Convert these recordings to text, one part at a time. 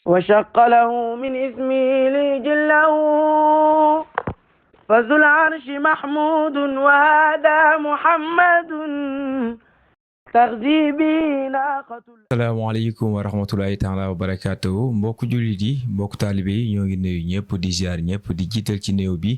وشق له من اسمه لجله فذو العرش محمود وهذا محمد تغذي به ناقة. asalaamaaleykum wa rahmatulahi taala wa barakaatu mbokku jullit yi mbokku taalibe yi ñoo ngi nuyu ñëpp di ziar ñëpp di jiital ci néew bi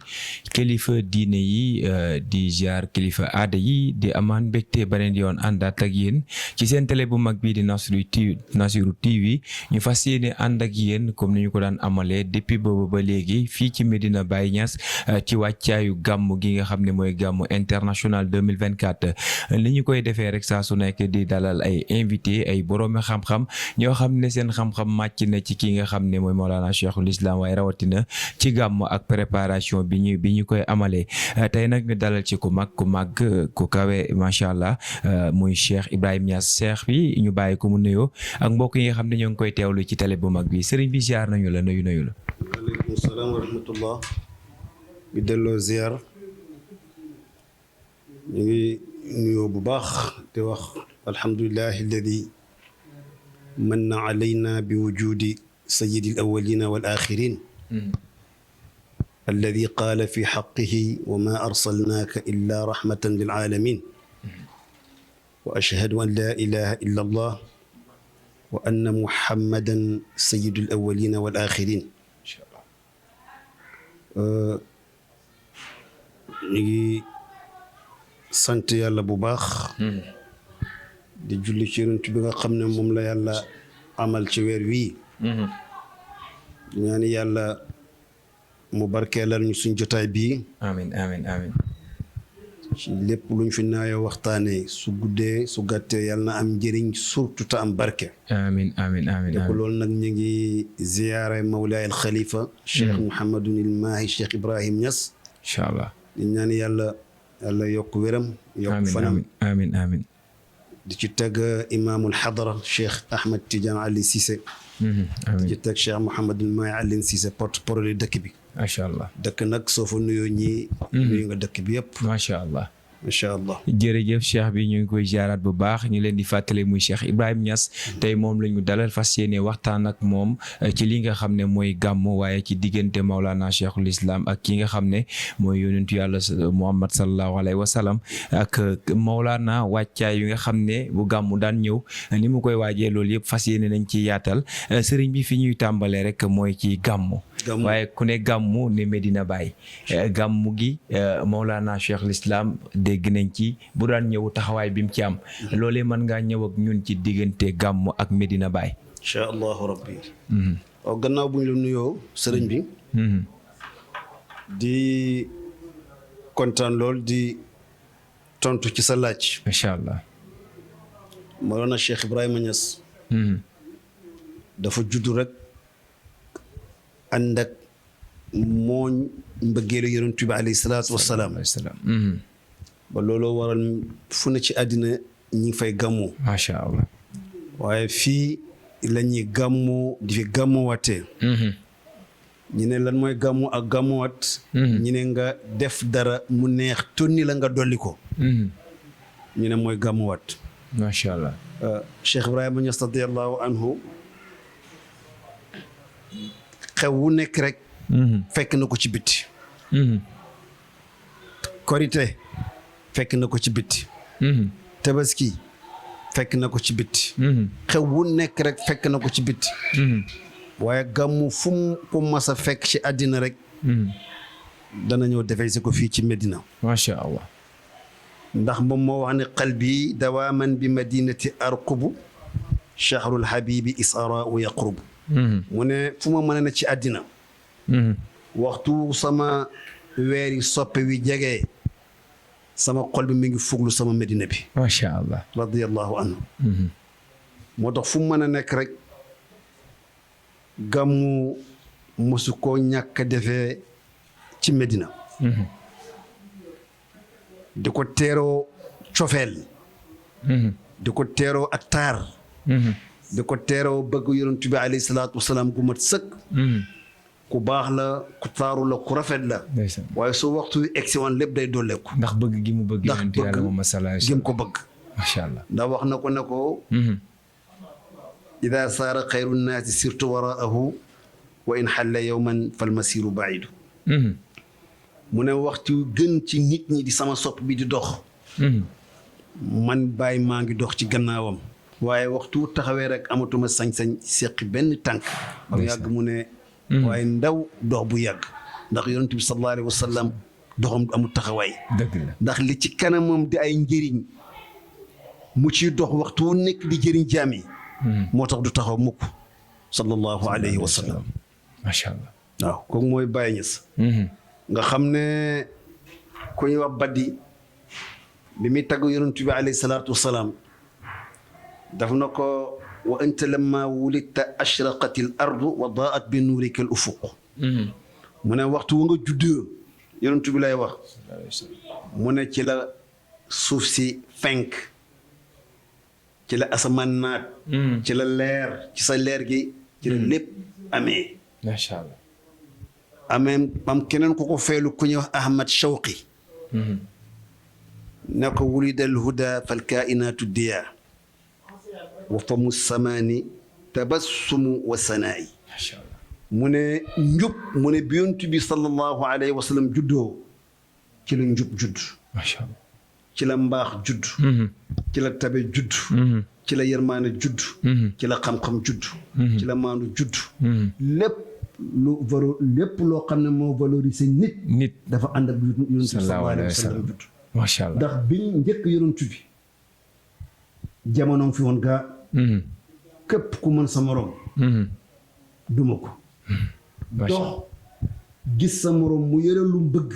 kilifa diine yi di ziar kilifa aada yi di amaan mbégte beneen yoon àndaat ak yéen ci seen télé bu mag bii di Nassirou TV ñu fas yéene ànd ak yéen comme ni ñu ko daan amalee depuis boobu ba léegi fii ci Medina Baye Niass ci wàccaayu gàmm gi nga xam ne mooy gàmmu international 2024 li ñu koy defee rek saa su nekk di dalal ay invité ay boroomi xam-xam ñoo xam ne seen xam-xam màcc na ci ki nga xam ne mooy Mawlana Cheikhul Islam waaye rawatina ci gàmm ak préparation bi ñu koy amalee tey nag ñu dalal ci ku mag ku kawe macha allah muy Cheikh Ibrahim Niass Cheikh bi ñu bàyyi ko mu nuyoo ak mbokk yi nga xam ne ñoo ngi koy teewlu ci télé bu mag bi sëriñ bi ziar nañu la nuyu la. waaleykum salaam wa rahmatullah bi delloo ziar ñu ngi nuyoo bu baax te wax alhamdulillahi alladi manna alayna bi wujudi sayyidi al awwalina wal axirin alladi qaala fi xaqihi wa ma arsalnaaka illa rahmatan lil alamin wa ashhadu an la ilaha illa allah wa anna muhammadan sayyidu al awwalina wal axirin ñu ngi sant yàlla bu baax di julli ci yonent bi nga xam ne moom la yàlla amal ci weer wii ñaani yàlla mu barkeelal ñu suñ jotaay bii amiin amiin amiin ci lépp luñ fi naayoo waxtaane su guddee su gàttee yàlla na am njëriñ surtout te am barke amiin amiin amiin te ko loolu nag ñu ngi ziyaare mawlaay al xalifa cheikh Mouhamadul Mahi Cheikh Ibrahim Niass incha allah di ñaan yàlla yokk wéram yokk fanam amiin amiin di ci teg imaamul xadara Cheikh Ahmed Tidiane Ali Cissé di ci teg Cheikh Mouhamadul Mahi Ali Cissé porte-parole dëkk bi macha allah dëkk nag soo fa nuyoo ñii nuyu nga dëkk bi yëpp macha allah macha allah jërëjëf cheikh bi ñu ngi koy ziaraat bu baax ñu leen di fàttale muy Cheikh Ibrahim Niass tey moom la ñu dalal fas yéene waxtaan ak moom ci li nga xam ne mooy gàmmu waaye ci diggante Maulana Cheikhul Islam ak ki nga xam ne mooy yonentu yàlla Muhammad sallallahu alayhi wa sallam ak Maulana wàccaay yi nga xam ne bu gàmmu daan ñëw ni mu koy waajee loolu yëpp fas yéene nañ ci yaatal sëriñ bi fi ñuy tàmbalee rek mooy ci gàmmu waaye ku ne gàmmu ne Medina Baye gàmmu gi Maulana Cheikhul Islam dégg nañ ci bu daan ñëw taxawaay bi mu ci am loolee mën ngaa ñëw ak ñun ci diggante gàmmu ak Medina Baye incha allahu rabbi waaw gannaaw bu ñu la nuyoo sëriñ bi di kontaan lool di tontu ci sa laaj macha allah Mawlana Cheikh Ibrahima Niass dafa juddu rek ànd ak mooñ mbëggeelu yonent bi alayhi salaatu wassalaam ba looloo waral fu ne ci àddina ñi ngi fay gàmmu macha allah waaye fii la ñuy gàmmu di fi gàmmuwaatee ñu ne lan mooy gàmmu ak gàmmuwaat ñu ne nga def dara mu neex tonni la nga dolli ko ñu ne mooy gàmmuwaat macha allah Cheikh Ibrahima Niass radiyallahu anhu xew wu nekk rek fekk na ko ci bitti korite fekk na ko ci bitti tabaski fekk na ko ci bitti xew wu nekk rek fekk na ko ci bitti waaye gàmmu fu mu ko mas a fekk ci àddina rek dana ñëw defee si ko fii ci Medina macha allah ndax moom moo wax ne qalbi dawaaman bi madinati arqubu chahrul habibi isaraau yaqrubu mu ne fu ma mën a ne ci àddina waxtu sama weeri soppe wi jege sama xol bi mi ngi fuglu sama Medina bi macha allah radiyallahu anhu moo tax fu mu mën a nekk rek gàmmu mosu koo ñàkk a defee ci Medina di ko teeroo cofeel di ko teeroo ak taar di ko teeroo bëgg yonent bi alayhi salaatu wasalaam gu mat sëkk ku baax la ku taaru la ku rafet la waaye su waxtu wi egsi woon lépp day dolleeku ndax bëgg gi mu bëgg yonent yàlla moom sallallahu alayhi gi mu ko bëgg macha allah ndax wax na ko ne ko ida saara xayru nnaasi sirtu waraahu wa in xalla yowman falmasiru baidu mu ne waxtu gën ci nit ñi di sama sopp bi di dox man Baay maa ngi dox ci gannaawam waaye waxtu taxawee rek amatuma sañ-sañ seqi benn tànk ba mu yàgg mu ne waaye ndaw dox bu yàgg ndax yonent bi sallallahu alayhi wa sallam doxam amul taxawaay dëgg la ndax li ci kanamam di ay njëriñ mu ciy dox waxtu wu nekk di jëriñ jaam yi moo tax du taxaw mukk sallallahu alayhi wa sallam macha allah waaw kooku mooy Baye Niass nga xam ne ku ñuy wax baddi bi muy tagg yonent bi alayhi salaatu wasalaam daf na ko wa anta lamma wulidta ashraqat al ardu wa daat bi nuurika al ufuq mu ne waxtu wa nga juddoo yonent bi lay wax mu ne ci la suuf si fenk ci la asamaan naat ci la leer ci sa leer gi ci la lépp amee macha allah amee am keneen ku ko feelu ku ñuy wax Ahmad Shawqi ne ko wulida al huda fal kainaatu diya wa famu samaani tabassumu wa sanaayi macha allah mu ne njub mu ne bi yonent bi sallallahu alayhi wa sallam juddoo ci la njub judd macha allah ci la mbaax judd ci la tabe judd ci la yërmaane judd ci la xam-xam judd ci la maandu judd lépp lépp loo xam ne moo valoriser nit dafa ànd ak yonent bi sallallahu alayhi wa sallam judd macha allah ndax biñ njëkk yonent bi jamonoom fi woon gaa képp ku mën sa morom duma ko dox gis sa morom mu yore lu bëgg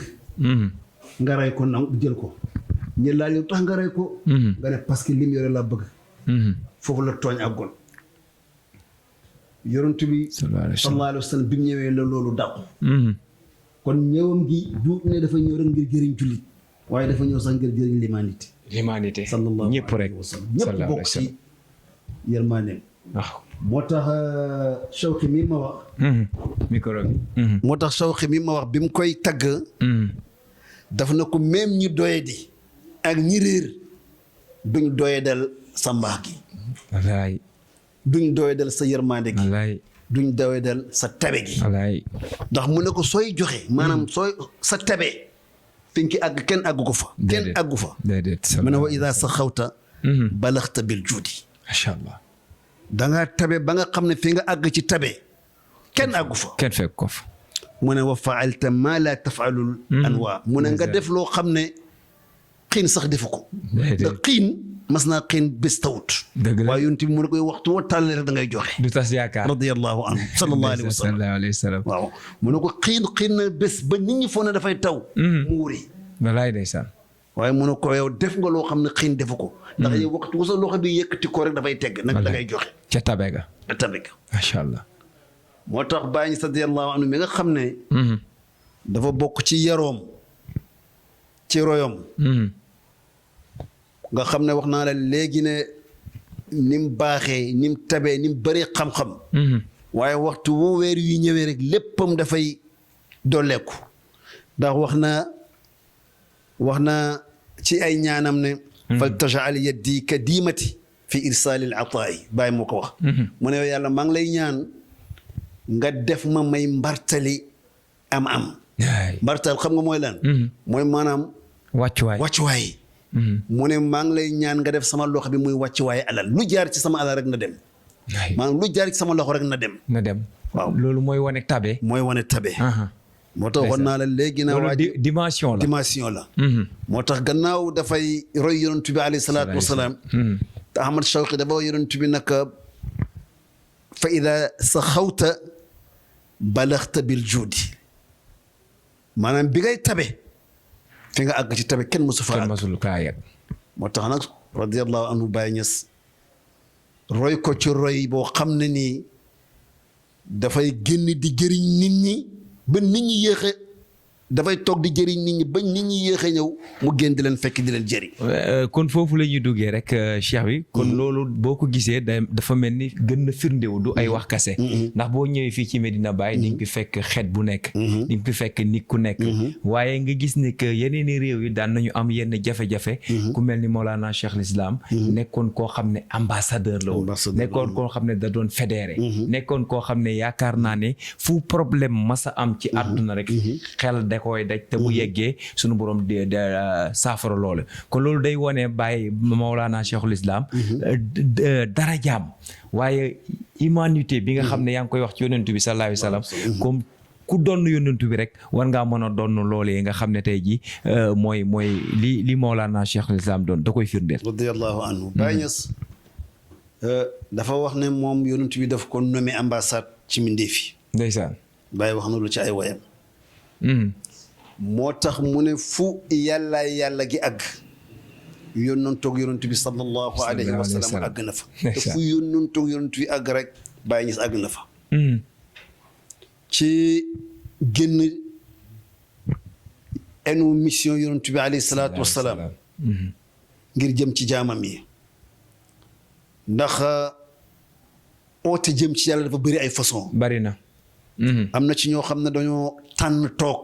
nga rey ko nangu jël ko ñu laaj lu tax nga rey ko nga ne parce que lim yore la bëgg foofu la tooñ àggoon yonent bi sallallahu alayhi wa sallam bi mu ñëwee la loolu dàqu kon ñëwam gi du ne dafa ñëw rek ngir jëriñ jullit waaye dafa ñëw sax ngir jëriñ l'humanité sallallahu ñëpp rek ñëpp bokk ci yërmandeem moo tax Shawqi mi ma wax micro bi moo tax Shawqi mi ma wax bi mu koy tagg daf na ko même ñi doyadi ak ñi réer duñ doyadal sa mbaax gi wallaay duñ doyadal sa yërmande gi wallaay duñ doyadal sa tabe gi wallaay ndax mu ne ko sooy joxe maanaam sooy sa tabe fi nga ki àgg kenn àggu ko fa kenn àggu fa mu ne wa ida sa xawta balaxta bil juudi macha allah dangaa tabe ba nga xam ne fi nga àgg ci tabe kenn àggu fa kenn fekk ko fa mu ne wa faalta ma la tafaalul anwa mu ne nga def loo xam ne xiin sax defu ko da xiin mas naa xiin bés tawut waaye yonent bi mu ne koy waxtu wa tàlle rek da ngay joxe du tas yaakaar radiyallahu anhu sallallahu alayhi wa sallam waaw mu ne ko xiin na bés ba nit ñi foog ne dafay taw mu wuri walaay ndeysaan waaye mu ne ko yow def nga loo xam ne xiin defu ko ndax yow waxtu wu sa loxo bi yëkkati ko rek dafay tegg nag da ngay joxe ca tabe ga ca tabe ga macha allah moo tax Baay Ñas radiyallahu anhu mi nga xam ne dafa bokk ci yaroom ci royom nga xam ne wax naa la léegi ne ni mu baaxee ni mu tabee ni mu bëree xam-xam waaye waxtu wu weer yu ñëwee rek léppam dafay dolleeku ndax wax na ci ay ñaanam ne fal tajal yaddi ka diimati fi irsalil ataayi Baay moo ko wax mu ne yàlla maa ngi lay ñaan nga def ma may mbartali am mbartal xam nga mooy lan mooy maanaam wàccuwaay mu ne maa ngi lay ñaan nga def sama loxo bi muy wàccuwaay alal lu jaar ci sama alal rek na dem maanaam lu jaar ci sama loxo rek na dem waaw loolu mooy wane tabe moo tax waxoon naa la léegi na waa dimension la moo tax gannaaw dafay roy yonent bi alayhi salaatu wasalaam te Ahmad Shawqi dafa yonent bi naka fa ida sa xawta balaxta bil juudi maanaam bi ngay tabe fi nga àgg ci tabe kenn mësu fa àgg moo tax nag radiyallahu anhu Baay Ñas roy ko ci roy boo xam ne nii dafay génn di jëriñ nit ñi ba nit ñi yéexe dafay toog di jëriñ nit ñi ba nit ñi yéex a ñëw mu génn di leen fekk di leen jëriñ. kon foofu la ñuy duggee rek cheikh bi. kon loolu boo ko gisee dafa mel ni gën na firndewu du ay wax kase. ndax boo ñëwee fii ci Medina Baye di nga fi fekk xeet bu nekk. di nga fi fekk nit ku nekk. waaye nga gis ne que yeneen i réew yi daan nañu am yenn jafe-jafe. ku mel ni Mawlana Cheikh l'Islam. nekkoon koo xam ne ambassadeur la woon. nekkoon koo xam ne da doon fédéré. nekkoon koo xam ne yaakaar naa ne fu problème masa am ci àdduna rek. xel da koy daj te bu yeggee sunu borom de saafara loole kon loolu day wone Baye Mawlana Cheikh l'Islam. dara jaam waaye humanité bi nga xam ne yaa ngi koy wax ci yonentu bi sallallahu alayhi wa sallam comme ku doon yonentu bi rek war ngaa mën a doon loolee nga xam ne tey ji mooy li Mawlana Cheikh l'Islam doon da koy firndeel. radiyallahu anhu. Baye Niass dafa wax ne moom yonentu bi daf ko nommé ambassade ci mbindeef yi. ndeysaan. Baye wax na lu ci ay woyam. moo tax mu ne fu yàlla gi àgg yónnantoog yonent bi sallallahu alayhi wa sallam àgg na fa. te fu yónnantoog yonent bi àgg rek Baye Niass àgg na fa. ci génn enu mission yonent bi alayhi salaatu wa salaam. ngir jëm ci jaamam yi. ndax oote jëm ci yàlla dafa bëri ay façon. bari na. am na ci ñoo xam ne dañoo tànn toog.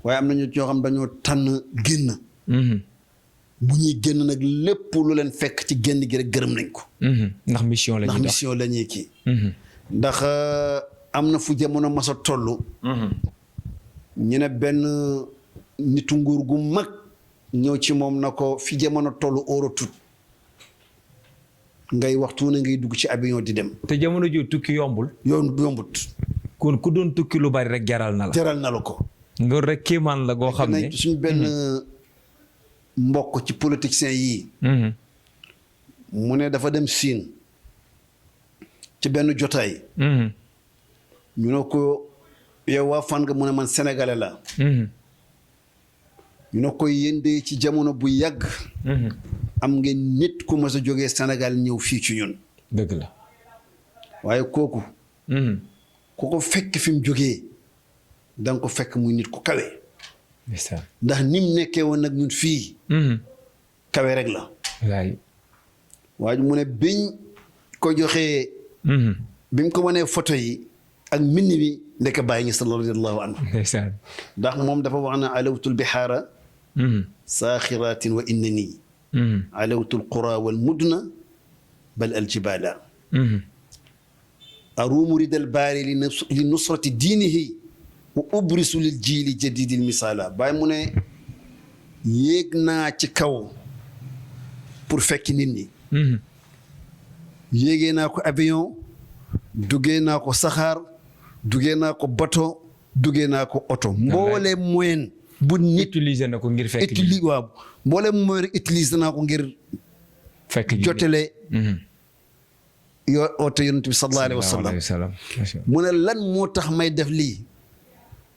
waaye am na ñoo xam ne dañoo tànn génn. bu ñuy génn nag lépp lu leen fekk ci génn gi rek gërëm nañ ko. ndax mission la ñuy dox ndax mission la ñuy kii. ndax am na fu jamono masa toll. ñu ne benn nitu nguur gu mag ñëw ci moom na ko fi jamono toll óoratut ngay waxtu ne ngay dugg ci avion di dem. te jamono ji tukki yombul. yombut. kon ku doon tukki lu bari rek jaral na la. jaral na la ko. ngor rek kéemaan la goo xam ne suñ benn mbokk ci politiciens yii. mu ne dafa dem Siin ci benn jotaay. ñu ne ko yow waa fan nga mu ne man sénégalais la. ñu ne ko yéen de ci jamono bu yàgg. am ngeen nit ku mas a jógee Sénégal ñëw fii ci ñun. dëgg la. waaye kooku. ku ko fekk fi mu jógee da nga ko fekk muy nit ku kawe. ndax ni mu nekkee woon nag ñun fii. kawe rek la. waaye mu ne biñ ko joxee. bi mu ko wanee photo yi ak mbind mi ndeke Baye Niass radiyallahu anhu. ndax moom dafa wax na alawtul bihaara. saaxiraatin wa innani. alawtul qura wal mudna bal al jibaala. aruumu ridal baari li nusrati diinihi wa ubrisu lil jiili jadidil misaala. Baye mu ne yéeg naa ci kaw pour fekki nit ñi. yéegee naa ko avion duggee naa ko saxaar duggee naa ko bato duggee naa ko oto. mboole moyen bu nit utiliser na ko ngir fekk waaw mboole moyen utiliser naa ko ngir fekk jotele yoo oote yonent bi sallallahu alayhi wa sallam. mu ne lan moo tax may def lii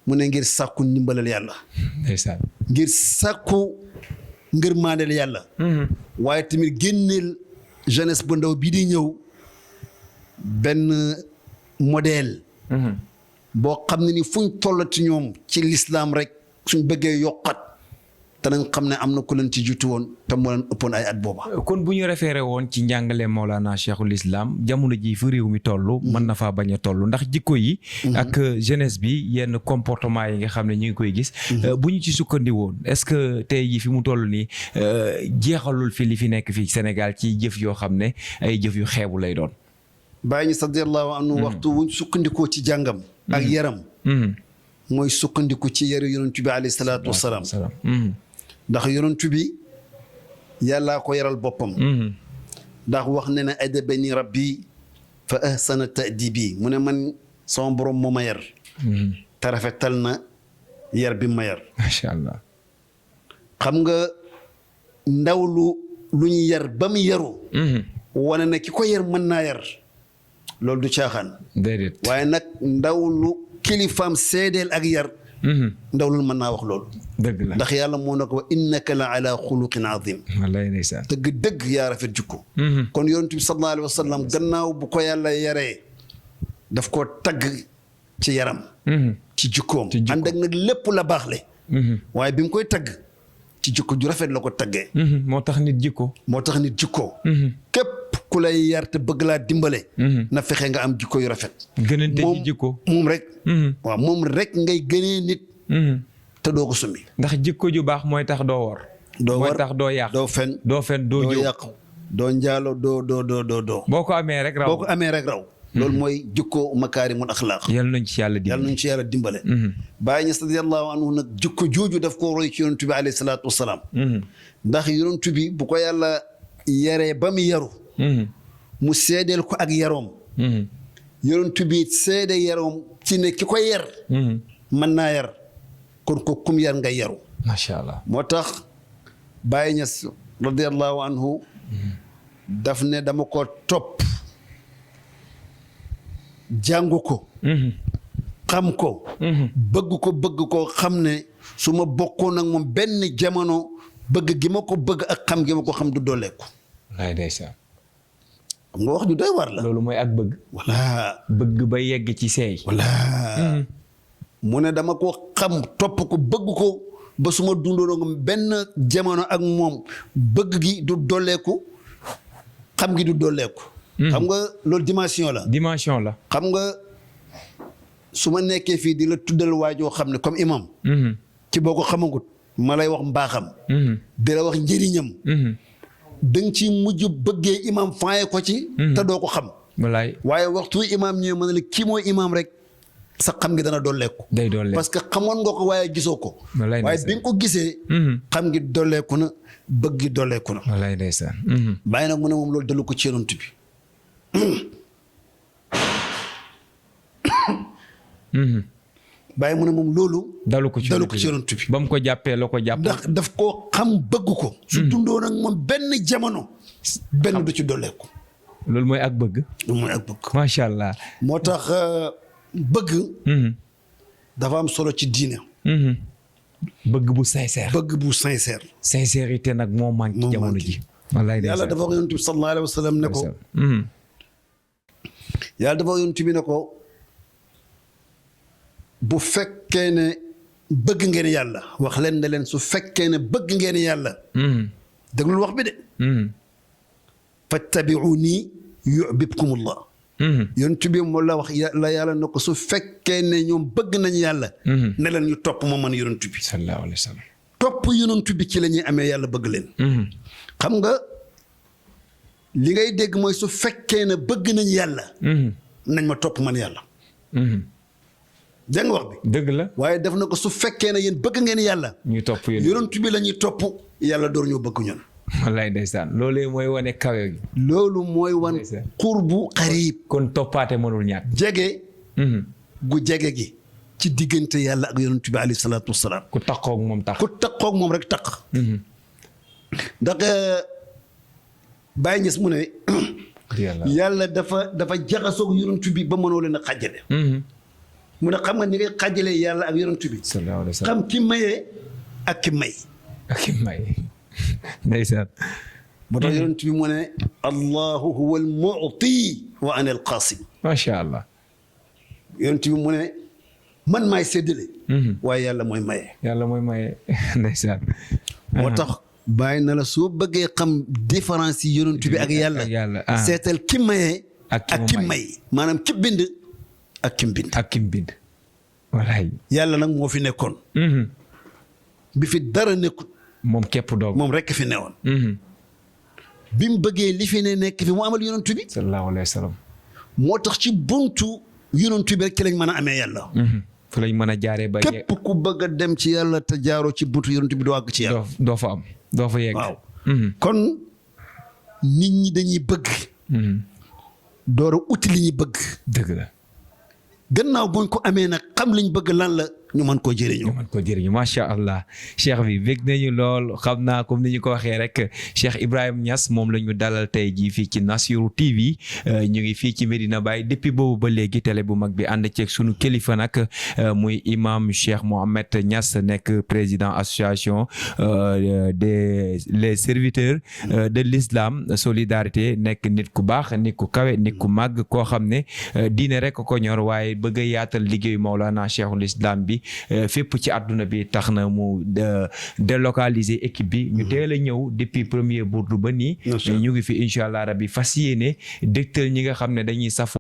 mu ne ngir sàkku ndimbalal yàlla. ngir sàkku ngërmaandeel yàlla. waaye tamit génneel jeunesse bu ndaw bii di ñëw benn modèle. boo xam ne ni fuñ tollati ñoom ci lislaam rek suñ bëggee yokkat te nañ xam ne am na ku leen ci jiitu woon te moo leen ëppoon ay at booba. kon bu ñu référé woon ci njàngale Mawlana Cheikhul Islam jamono ji fi réew mi toll. mën na faa bañ a toll ndax jikko yi. ak jeunesse bi yenn comportement yi nga xam ne ñu ngi koy gis. bu ñu ci sukkandi woon est-ce que tey jii fi mu toll nii jeexalul fi li fi nekk fii Sénégal ci jëf yoo xam ne ay jëf yu xeebu lay doon. Baye Niass radiyallahu anhu waxtu wuñ sukkandikoo ci jàngam. ak yaram. mooy sukkandiku ci yaru yonent bi alayhi salaatu wa salaam. ndax yonent bi yàllaa ko yaral boppam. ndax wax ne na adabani rabbi fa ahsana ta'dibi mu ne man sama borom moo ma yar. te rafetal na yar bi ma yar. macha allah. xam nga ndaw lu ñu yar ba mu yaru. wane na ki ko yar mën naa yar. loolu du caaxaan. déedéet waaye nag ndaw lu kilifaam seedeel ak yar. ndaw lu mën naa wax loolu. dëgg la ndax yàlla moo ne ko innaka la ala xuluqin azim. wallaay ndeysaan. dëgg yaa rafet jukko. kon yonent bi sallallahu alayhi wa sallam gannaaw bu ko yàlla yaree daf koo tagg ci yaram. ci jikkoom ànd ak nag lépp la baax le waaye bi mu koy tagg ci jikko ju rafet la ko taggee moo tax nit jikko képp ku lay yar te bëgg laa dimbale na fexe nga am jikko yu rafet gënante ci jikko moom rek waaw moom rek ngay gënee nit te doo ko summi ndax jikko ju baax mooy tax doo war mooy tax doo yàq doo fen doo yàq doo njaalo doo boo ko amee rek raw loolu mooy jikko makaarimul axlaaq yàlla nañ ci yàlla dimbale Baay Ñas radiyallahu anhu nag jikko jooju daf ko roy ci yonent bi alayhi salaatu wasalaam ndax yonent bi bu ko yàlla yaree ba mu yaru mu seedeel ko ak yaroom yonent bi seede yaroom ci ne ki ko yar mën naa yar kon ko kum yar nga yaru macha allah moo tax Baay Ñas radiyallahu anhu daf ne dama ko topp jàng ko xam ko bëgg ko xam ne su ma bokkoon ak moom benn jamono bëgg gi ma ko bëgg ak xam gi ma ko xam du dooleeku wallaay ndeysaan xam nga wax ju doy war la loolu mooy ak bëgg voilà bëgg ba yegg ci seey voilà mu ne dama ko xam topp ko bëgg ko ba su ma dundoon benn jamono ak moom bëgg gi du dooleeku xam gi du dooleeku xam nga loolu dimension la xam nga su ma nekkee fii di la tuddal waajoo xam ne comme imam ci boo ko xamagut ma lay wax mbaaxam di la wax njëriñam danga ci mujj bëggee imam faaye ko ci te doo ko xam waaye waxtu imam ñëwee ma ne la kii mooy imam rek sa xam ngi dana dolleeku parce que xamoon nga ko waaye gisoo ko waaye bi nga ko gisee xam ngi dolleeku na bëgg gi dolleeku na wallaay ndeysaan bàyyi nag mu ne moom loolu dalu ko ci yonent bi bàyyi mu ne moom loolu dalu ko ci yonent bi ba mu ko jàppee la ko jàpp ndax daf koo xam bëgg ko su dundoon ak moom benn jamono benn du ci dolleeku loolu mooy ak bëgg macha allah moo tax bëgg dafa am solo ci diine bëgg bu sincère sincérité nag moo manqué ci jamono ji wallaay yàlla dafa wax yonent bi sallallahu alayhi wa sallam ne ko yàlla dafa wax yonent bi ne ko bu fekkee ne bëgg ngeen yàlla wax leen ne leen su fekkee ne bëgg ngeen yàlla déglul wax bi de fattabi'uni yu'bibkumullah yonent bi moo la wax la yàlla ne ko su fekkee ne ñoom bëgg nañ yàlla ne leen ñu topp ma man yonent bi sallallahu alayhi wa sallam topp yonent bi ci la ñuy amee yàlla bëgg leen xam nga li ngay dégg mooy su fekkee ne bëgg nañ yàlla nañ ma topp man yàlla dégg nga wax bi dëgg la waaye def na ko su fekkee ne yéen bëgg ngeen yàlla ñu topp yonent bi la ñuy topp yàlla door ñoo bëgg ñun wallaay ndeysaan loolu mooy wane kawe gi loolu mooy wan qurbu qariib kon toppaate mënul ñàkk jege gu jege gi ci diggante yàlla ak yonent bi alayhi salaatu wasalaam ku taqoog moom rek taq ndax Baye Niass mu ne yàlla dafa jaxasoog yonent bi ba mënoo leen a xàjjale mu ne xam nga ni ngay xàjjalee yàlla ak yonent bi xam ki mayee ak ki may ndeysaan moo tax yonent bi mu ne allahu huwa al mu'ti wa ana al qasim macha allah yonent bi mu ne man maay séddale waaye yàlla mooy maye ndeysaan moo tax bàyyi na la soo bëggee xam différence yi yonent bi ak yàlla seetal ki mayee ak ki may maanaam ki bind ak kim bind wallaay yàlla nag moo fi nekkoon bi fi dara nekkut moom képp doog moom rekk fi newoon bi mu bëggee li fi ne nekk fi mu amal yonent bi sallallahu alayhi wa sallam moo tax ci buntu yonent bi rek ci lañ mën a amee yàlla fu lañ mën a jaaree ba képp ku bëgg a dem ci yàlla te jaaroo ci buntu yonent bi doo àgg ci yàlla doo fa am doo fa yegg waaw kon nit ñi dañuy bëgg door a uti li ñuy bëgg dëgg la gannaaw buñ ko amee nag xam liñ bëgg lan la ñu mën koo jëriñoo. ñu mën koo jëriñu macha allah cheikh bi bég nañu lool xam naa comme ni ñu ko waxee rek Cheikh Ibrahim Niass moom la ñu dalal tey jii fii ci Nassirou TV ñu ngi fii ci Medina Baye depuis boobu ba léegi télé bu mag bi ànd ceeg sunu kilifa nag muy imam Cheikh Mohamed Niass nekk président association les serviteurs de l'islam solidarité nekk nit ku baax nit ku kawe nit ku màgg koo xam ne diine rek ko ñor waaye bëgg a yaatal liggéeyu Mawlana Cheikhul Islam bi fépp ci àdduna bi tax na mu délocaliser équipe bi ñu teel a ñëw depuis premier burdu ba nii ñu ngi fi incha allah rabbi fas yéene dégtal ñi nga xam ne dañuy safoo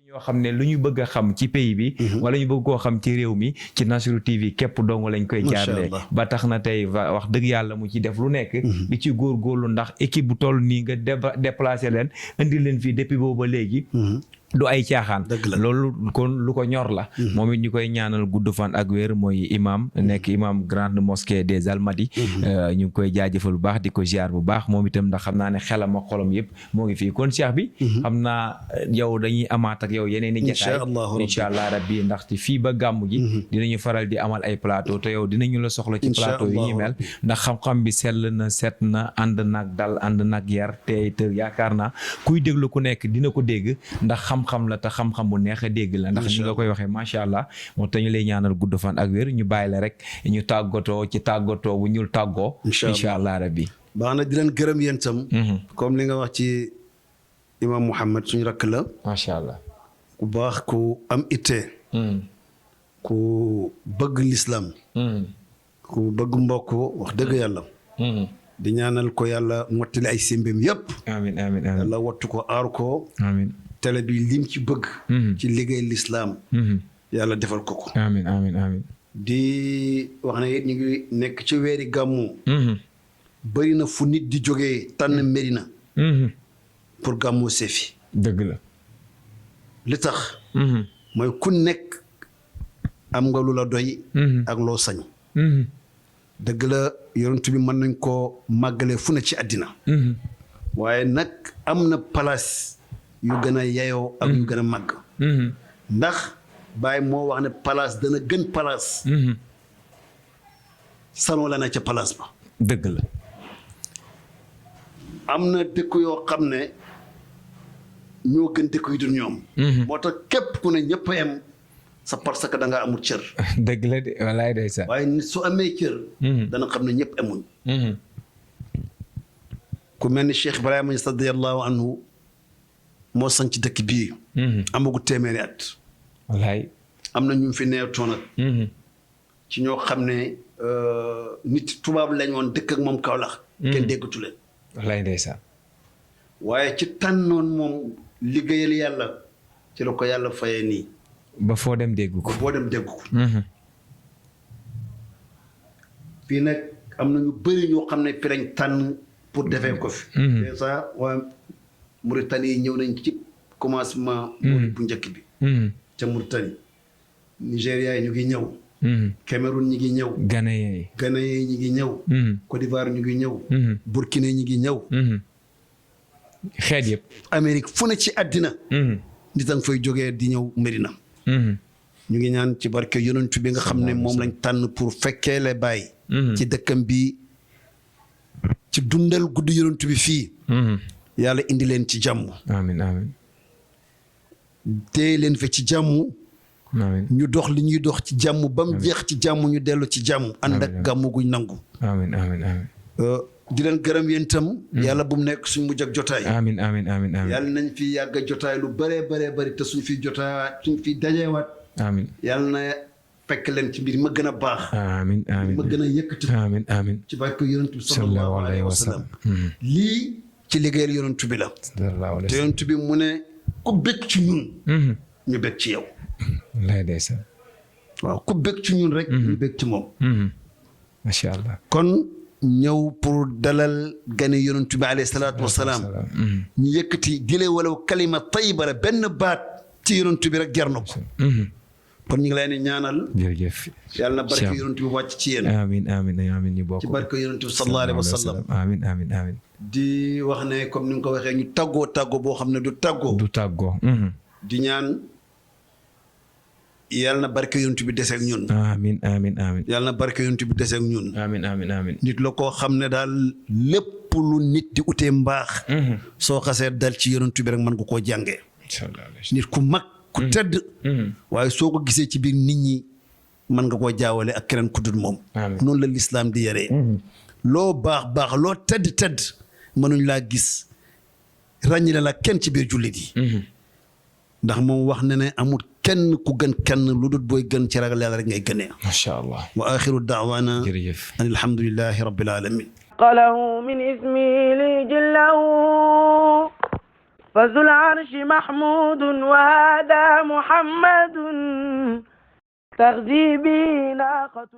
ñoo xam ne lu ñu bëgg a xam ci pays bi wala ñu bëgg koo xam ci réew mi ci Nassirou TV képp dong lañ koy jaarle ba tax na tey wax dëgg yàlla mu ci def lu nekk di ci góorgóorlu ndax équipe bu toll nii nga déplacé leen indi leen fii depuis boobu ba léegi du ay caaxaan loolu kon lu ko ñor la moom it ñu koy ñaanal gudd fan ak wér mooy imam nekk imam grande mosquée des Almadies ñu ngi koy jaajëfal bu baax di ko ziar bu baax moom itam ndax xam naa ne xelam ak xolam yëpp moo ngi fii kon cheikh bi xam naa yow dañuy amaat ak yow yeneen i jataay incha allah rabbi ndaxte fii ba gàmmu gi dinañu faral di amal ay plateau te yow dinañu la soxla ci plateau yi ñu mel ndax xam-xam bi sell na set na ànd nag dal ànd nag yar te yaakaar naa kuy déglu ku nekk dina ko dégg ndax xam-xam la te xam-xam bu neex a dégg la ndax ni nga koy waxee macha allah moo tax ñu lay ñaanal gudd fan ak wér ñu bàyyi la rek ñu tàggatoo ci tàggatoo bu ñul tàggoo incha allah rabbi baax na di leen gërëm yéen tam comme li nga wax ci imam Mouhamed suñu rakk la macha allah ku baax ku am itte ku bëgg l'islam ku bëgg mbokk wax dëgg yàlla di ñaanal ko yàlla mottali ay sémbéem yëpp amiin amiin amiin yàlla wattu ko aar ko amiin télé bi lim ci bëgg ci liggéey l'islam yàlla defal ko ko amiin amiin amiin di wax ne it ñu ngi nekk ci weeri gàmmu bëri na fu nit di jógee tànn Medina pour gàmmu seefi dëgg la li tax mooy ku nekk am nga lu la doy ak loo sañ dëgg la yonent bi mën nañ koo màggale fu ne ci àddina waaye nag am na place yu gën a yeyoo ak yu gën a màgg ndax Baay moo wax ne place dana gën place salon la na ca place ba dëgg la am na dëkk yoo xam ne ñoo gën dëkk yu dul ñoom moo tax képp ku ne ñëpp a yem sa parce que da nga amul cër dëgg la de walaay day sax waaye nit su amee cër dana xam ne ñëpp amuñ ku mel ni Cheikh Ibrahima Niass radiyallahu anhu moo sañ ci dëkk bii amagu téeméeri at wallaay am na ñu fi neewtoon ak ci ñoo xam ne nit tubaab lañ woon dëkk ak moom Kaolack kenn déggatu leen wallaay ndeysaan waaye ci tànnoon moom liggéeyal yàlla ci la ko yàlla fayee nii ba foo dem dégg ko boo dem dégg ko fii nag am na ñu bëri ñoo xam ne fi lañ tànn pour defee ko fi dèjà waa Mauritanie yi ñëw nañ ci commencement bu njëkk bi ca Mauritanie Nigéria yi ñu ngi ñëw Cameroun ñi ngi ñëw Ghanéen yi ñi ngi ñëw Côte d'Ivoire ñu ngi ñëw Burkina ñi ngi ñëw xeet yëpp Amérique fu ne ci àddina nit a nga fay jógee di ñëw Medina ñu ngi ñaan ci barke yonent bi nga xam ne moom lañ tànn pour fekkee le bàyyi ci dëkkam bi ci dundal guddi yonent bi fii yàlla indi leen ci jàmm amiin amiin téye leen fa ci jàmm amiin ñu dox li ñuy dox ci jàmm ba mu jeex ci jàmm ñu dellu ci jàmm ànd ak gàmmu guñ nangu amiin amiin amiin di leen gërëm yéen itam yàlla bu mu nekk suñ mujj ak jotaay amiin amiin amiin amiin yàlla nañ fi yàgg a jotaay lu bëree bëree bëri te suñ fi jotaay suñ fi dajeewaat amiin yàlla na fekk leen ci mbir ma gën a baax amiin amiin ma gën a yëkkati amiin amiin ci barke yonent bi sallallahu alayhi wa sallam lii ci liggéeyal yonent bi la te yonent bi mu ne ku bëgg ci ñun ñu bëgg ci yow lay ndeysaan waaw ku bëgg ci ñun rek ñu bëgg ci moom macha allah kon ñëw pour dalal gane yonent bi alayhi salaatu wasalaam ñu yëkkati dile wala kalima tayiba la benn baat ci yonent bi rek jar na ko kon ñu ngi leen di ñaanal jërëjëf yàlla na barke yonent bi wàcc ci yéen amiin amiin amiin ñu bokk ci barke yonent bi sallallahu alayhi wa sallam amiin amiin amiin di wax ne comme ni nga ko waxee ñu tàggoo boo xam ne du tàggoo du tàggoo di ñaan yàlla na barke yonent bi deseeg ñun. amiin amiin amiin. yàlla na barke yonent bi deseeg ñun. amiin amiin amiin. nit la koo xam ne daal lépp lu nit di utee mbaax. soo xasee dal ci yonent bi rek mën nga koo jàngee. nit ku mag ku tedd. waaye soo ko gisee ci biir nit ñi mën nga koo jaawale ak keneen ku dul moom. noonu la lislaam di yaree. loo baax loo tedd mënuñ laa gis ràññile la kenn ci biir jullit yi. ndax moom wax na ne amul kenn ku gën kenn lu dul booy gën ci ragal yàlla rek ngay gënee. macha allah. wa axiru daawaana. jërëjëf. an alhamdulillahi rabbil alamin. قاله من اسمي لجله فذو العرش محمود وهذا محمد تغذي به ناقة